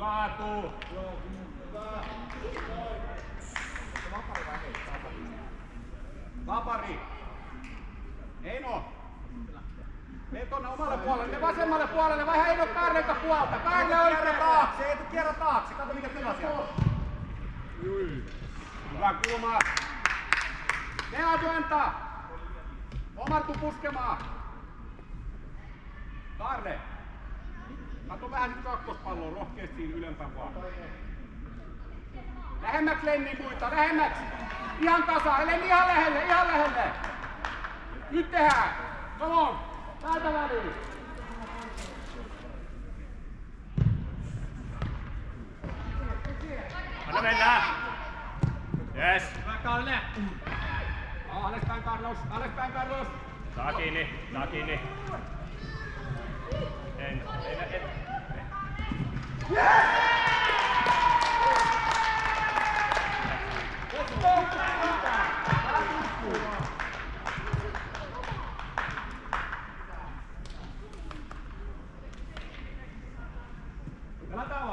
Hyvä, tuu! Vapari! Eino! Mene tonne omalle puolelle, mene vasemmalle puolelle, vai Eino Kaarneita puolta! Kaarne oikein taakse, Eetu kierrä taakse, kato mikä tila siellä on. Hyvä kulma! Ne Adventa! Omartu puskemaan! Kaarne! Kato vähän nyt kakkospalloa rohkeasti siinä ylempään vaan. Lähemmäks Lenni muita, lähemmäks! Ihan tasa, Lenni ihan lähelle, ihan lähelle! Nyt tehdään! Come on! Täältä väliin! Anna mennään! Yes! Hyvä Kalle! Alaspäin Carlos, alaspäin Carlos! Saa kiinni, saa kiinni. En. Let's go! Pelataan